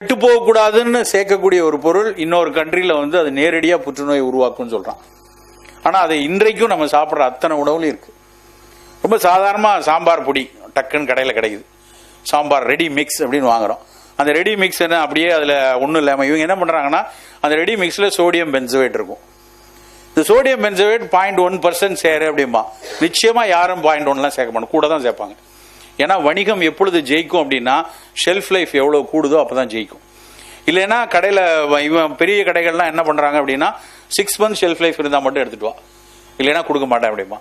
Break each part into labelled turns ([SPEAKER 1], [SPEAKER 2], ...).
[SPEAKER 1] கெட்டு போகக்கூடாதுன்னு சேர்க்கக்கூடிய ஒரு பொருள் இன்னொரு கண்ட்ரியில் வந்து அது நேரடியாக புற்றுநோய் உருவாக்கும்னு சொல்கிறான். ஆனால் அதை இன்றைக்கும் நம்ம சாப்பிட்ற அத்தனை உணவுலையும் இருக்குது. ரொம்ப சாதாரணமாக சாம்பார் பொடி டக்குன்னு கடையில் கிடைக்குது. சாம்பார் ரெடி மிக்ஸ் அப்படின்னு வாங்குகிறோம். அந்த ரெடி மிக்ஸ் என்ன அப்படியே அதில் ஒன்றும் இல்லாமல் இவங்க என்ன பண்ணுறாங்கன்னா அந்த ரெடி மிக்ஸில் சோடியம் பென்சோவேட் இருக்கும். இந்த சோடியம் பென்சோவேட் 0.1% சேரு அப்படிம்பா. நிச்சயமாக யாரும் 0.1 சேர்க்க மாட்டோம், கூட தான் சேர்ப்பாங்க. ஏன்னா வணிகம் எப்பொழுது ஜெயிக்கும் அப்படின்னா ஷெல்ஃப் லைஃப் எவ்வளோ கூடுதோ அப்போ தான் ஜெயிக்கும். இல்லைன்னா கடையில் இவன் பெரிய கடைகள்லாம் என்ன பண்ணுறாங்க அப்படின்னா 6 months ஷெல்ஃப் லைஃப் இருந்தால் மட்டும் எடுத்துட்டு வா, இல்லைன்னா கொடுக்க மாட்டேன் அப்படிமா.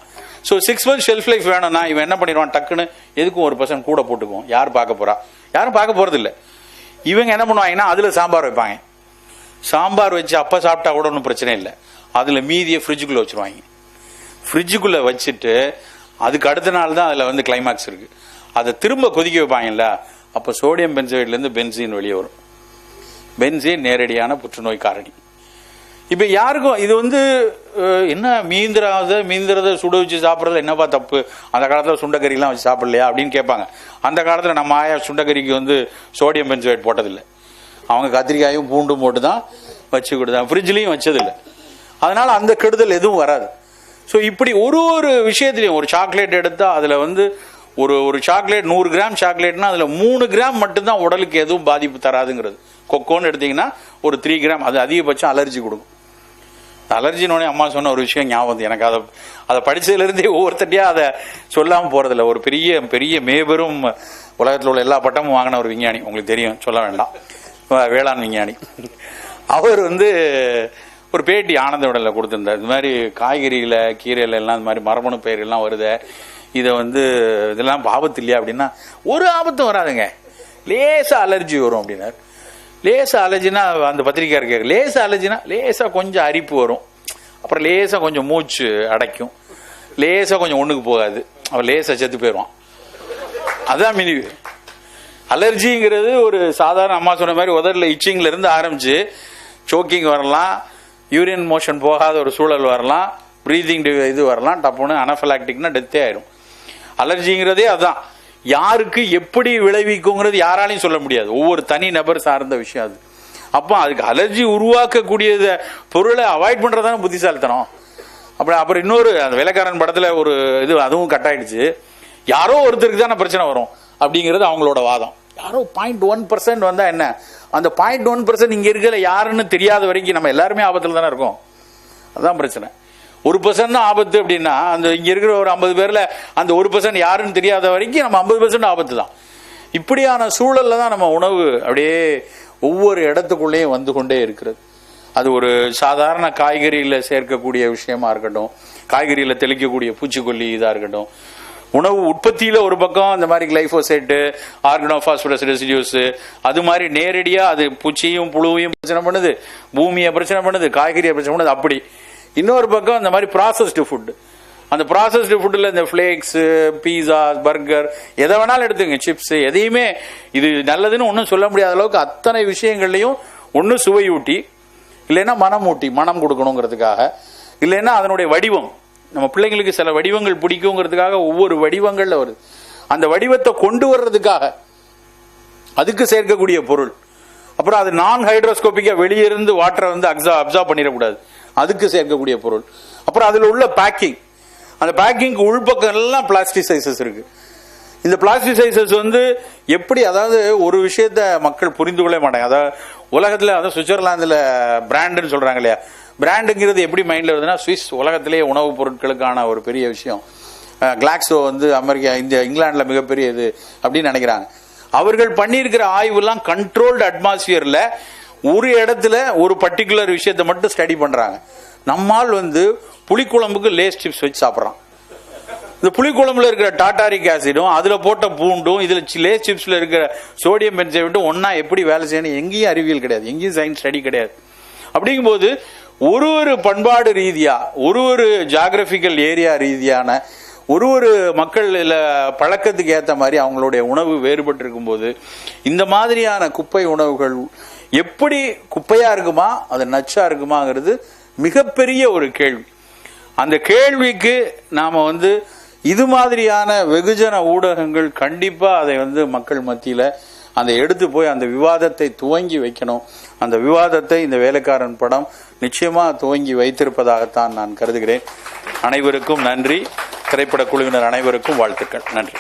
[SPEAKER 1] ஸோ 6 months ஷெல்ஃப் லைஃப் வேணும்னா இவன் என்ன பண்ணிடுவான், டக்குன்னு எதுக்கும் 1% கூட போட்டுக்குவோம். யார் பார்க்க போறா? யாரும் பார்க்க போறது இல்லை. இவங்க என்ன பண்ணுவாங்கன்னா அதில் சாம்பார் வைப்பாங்க. சாம்பார் வச்சு அப்போ சாப்பிட்டா கூட ஒன்றும் பிரச்சனை இல்லை. அதில் மீதியை ஃப்ரிட்ஜுக்குள்ளே வச்சுருவாங்க. ஃப்ரிட்ஜுக்குள்ளே வச்சுட்டு அதுக்கு அடுத்த நாள் தான் அதில் வந்து கிளைமாக்ஸ் இருக்குது. அதை திரும்ப கொதிக்க வைப்பாங்கல்ல, அப்போ சோடியம் பென்சோவேட்லேருந்து பென்சீன் வெளியே வரும். பென்சீன் நேரடியான புற்றுநோய் காரணி. இப்போ யாருக்கும் இது வந்து என்ன மீந்திரதை சுட வச்சு சாப்பிட்றதுல என்னப்பா தப்பு, அந்த காலத்தில் சுண்டக்கறிலாம் வச்சு சாப்பிடலையா அப்படின்னு கேட்பாங்க. அந்த காலத்தில் நம்ம ஆயா சுண்டக்கறிக்கு வந்து சோடியம் பென்சோவேட் போட்டதில்லை. அவங்க கத்திரிக்காயும் பூண்டும் போட்டு தான் வச்சு கொடுத்தாங்க, ஃப்ரிட்ஜ்லேயும் வச்சதில்லை. அதனால் அந்த கெடுதல் எதுவும் வராது. ஸோ இப்படி ஒரு விஷயத்துலையும் ஒரு சாக்லேட் எடுத்தால் அதில் வந்து ஒரு சாக்லேட் 100 கிராம் சாக்லேட்னா அதில் 3 கிராம் மட்டும்தான் உடலுக்கு எதுவும் பாதிப்பு தராதுங்கிறது. கொக்கோன்னு எடுத்தீங்கன்னா ஒரு 3 கிராம் அது அதிகபட்சம் அலர்ஜி கொடுக்கும். அலர்ஜினோடனே அம்மா சொன்ன ஒரு விஷயம் ஞாபகம். எனக்கு அதை படித்ததுலேருந்தே ஒவ்வொருத்தட்டியா அதை சொல்லாமல் போகிறதில்ல. ஒரு பெரிய பெரிய மேபெரும் உலகத்தில் உள்ள எல்லா பட்டமும் வாங்கின ஒரு விஞ்ஞானி, உங்களுக்கு தெரியும், சொல்ல வேண்டாம், வேளாண் விஞ்ஞானி. அவர் வந்து ஒரு பேட்டி ஆனந்த உடலில் கொடுத்துருந்தார். இது மாதிரி காய்கறியில் கீரையில் எல்லாம் இந்த மாதிரி மரபணு பயிரெல்லாம் வருது, இதை வந்து இதெல்லாம் ஆபத்து இல்லையா அப்படின்னா, ஒரு ஆபத்தும் வராதுங்க, லேசாக அலர்ஜி வரும் அப்படின்னார். லேசாக அலர்ஜினா அந்த பத்திரிக்கை இருக்க லேசாக அலர்ஜினா லேசாக கொஞ்சம் அரிப்பு வரும், அப்புறம் லேசாக கொஞ்சம் மூச்சு அடைக்கும், லேசாக கொஞ்சம் ஒன்றுக்கு போகாது, அவன் லேசாக செத்து போயிடுவான். அதுதான் மினிவு. அலர்ஜிங்கிறது ஒரு சாதாரண அம்மா சொன்ன மாதிரி உதரில் இச்சிங்ல இருந்து ஆரம்பிச்சு சோக்கிங் வரலாம், யூரின் மோஷன் போகாத ஒரு சூழல் வரலாம், ப்ரீதிங் இது வரலாம், டப்புன்னு அனஃபலாக்டிக்னா டெத்தே ஆயிரும். அலர்ஜிங்கிறதே அதுதான். யாருக்கு எப்படி விளைவிக்குங்கிறது யாராலையும் சொல்ல முடியாது, ஒவ்வொரு தனி நபர் சார்ந்த விஷயம் அது. அப்போ அதுக்கு அலர்ஜி உருவாக்கக்கூடிய பொருளை அவாய்ட் பண்றதான புத்திசாலித்தனம். அப்புறம் இன்னொரு அந்த வேலைக்காரன் படத்துல ஒரு இது அதுவும் கட் ஆயிடுச்சு. யாரோ ஒருத்தருக்கு தானே பிரச்சனை வரும் அப்படிங்கிறது அவங்களோட வாதம். யாரோ 0.1% வந்தா என்ன, அந்த 0.1% இங்க இருக்கல யாருன்னு தெரியாத வரைக்கும் நம்ம எல்லாருமே ஆபத்துல தானே இருக்கோம். அதுதான் பிரச்சனை. 1% தான் ஆபத்து அப்படின்னா அந்த இங்க இருக்கிற ஒரு 50 பேர்ல அந்த 1% யாருன்னு தெரியாத வரைக்கும் நம்ம 50% ஆபத்து தான். இப்படியான சூழல்ல தான் நம்ம உணவு அப்படியே ஒவ்வொரு இடத்துக்குள்ளேயும் வந்து கொண்டே இருக்கிறது. அது ஒரு சாதாரண காய்கறியில சேர்க்கக்கூடிய விஷயமா இருக்கட்டும், காய்கறியில தெளிக்கக்கூடிய பூச்சிக்கொல்லி இதா இருக்கட்டும், உணவு உற்பத்தியில ஒரு பக்கம் இந்த மாதிரி கிளைபோசேட், ஆர்கனோபாஸ்பரஸ் ரெசிடியூஸ், அது மாதிரி நேரடியா அது பூச்சியும் புழுவையும் பிரச்சனை பண்ணுது, பூமியை பிரச்சனை பண்ணுது, காய்கறியை பிரச்சனை பண்ணுது. அப்படி இன்னொரு பக்கம் இந்த மாதிரி ப்ராசஸ்டு ஃபுட், அந்த ப்ராசஸ்டு ஃபுட்டில் இந்த ஃபிளேக்ஸ், பீஸா, பர்கர் எதை வேணாலும் எடுத்துங்க, சிப்ஸ், எதையுமே இது நல்லதுன்னு ஒன்றும் சொல்ல முடியாத அளவுக்கு அத்தனை விஷயங்கள்லையும் ஒன்று சுவையூட்டி, இல்லைன்னா மனம் கொடுக்கணுங்கிறதுக்காக, இல்லைன்னா அதனுடைய வடிவம், நம்ம பிள்ளைங்களுக்கு சில வடிவங்கள் பிடிக்குங்கிறதுக்காக ஒவ்வொரு வடிவங்கள்ல வருது. அந்த வடிவத்தை கொண்டு வர்றதுக்காக அதுக்கு சேர்க்கக்கூடிய பொருள். அப்புறம் அது நான் ஹைட்ரோஸ்கோபிக்கா வெளியே இருந்து வாட்டரை வந்து அப்சார்ப் பண்ணிடக்கூடாது, அதுக்கு சேர்க்கக்கூடிய பொருள். அப்புறம் அதில் உள்ள பேக்கிங், அந்த பேக்கிங்க்கு உள்பக்கம் எல்லாம் பிளாஸ்டிசைசஸ் இருக்கு. இந்த பிளாஸ்டிசைசஸ் வந்து எப்படி, அதாவது ஒரு விஷயத்த மக்கள் புரிந்து கொள்ள மாட்டாங்க. அதாவது உலகத்தில், அதாவது சுவிட்சர்லாந்தில் பிராண்டுன்னு சொல்றாங்க இல்லையா, பிராண்டுங்கிறது எப்படி மைண்ட்ல வருதுன்னா, சுவிஸ் உலகத்திலேயே உணவுப் பொருட்களுக்கான ஒரு பெரிய விஷயம். கிளாக்ஸோ வந்து அமெரிக்கா, இங்கிலாந்துல மிகப்பெரிய இது அப்படின்னு நினைக்கிறாங்க. அவர்கள் பண்ணியிருக்கிற ஆய்வுலாம் கண்ட்ரோல்டு அட்மாஸ்பியர்ல ஒரு இடத்துல ஒரு பர்டிகுலர் விஷயத்தை மட்டும் ஸ்டடி பண்றாங்க. நம்மால் வந்து புளிக்குழம்புக்கு லேஸ் சிப்ஸ் வச்சு சாப்பிட்றான். இந்த புளிக்குழம்புல இருக்கிற டாட்டாரிக் ஆசிடும், அதுல போட்ட பூண்டும், இதுல லேஸ் சிப்ஸ்ல இருக்கிற சோடியம் பென்சோவேட்டும் ஒன்னா எப்படி வேலை செய்யணும், எங்கேயும் அறிவியல் கிடையாது, எங்கேயும் சயின்ஸ் ஸ்டடி கிடையாது. அப்படிங்கும்போது ஒரு பண்பாடு ரீதியா, ஒரு ஜியாகிரபிக்கல் ஏரியா ரீதியான ஒரு மக்கள் பழக்கத்துக்கு ஏற்ற மாதிரி அவங்களுடைய உணவு வேறுபட்டு இருக்கும்போது இந்த மாதிரியான குப்பை உணவுகள் எப்படி குப்பையா இருக்குமா, அது நச்சா இருக்குமாங்கிறது மிகப்பெரிய ஒரு கேள்வி. அந்த கேள்விக்கு நாம வந்து இது மாதிரியான வெகுஜன ஊடகங்கள் கண்டிப்பா அதை வந்து மக்கள் மத்தியில அந்த எடுத்து போய் அந்த விவாதத்தை துவங்கி வைக்கணும். அந்த விவாதத்தை இந்த வேலைக்காரன் படம் நிச்சயமாக துவங்கி வைத்திருப்பதாகத்தான் நான் கருதுகிறேன். அனைவருக்கும் நன்றி. திரைப்பட குழுவினர் அனைவருக்கும் வாழ்த்துக்கள். நன்றி.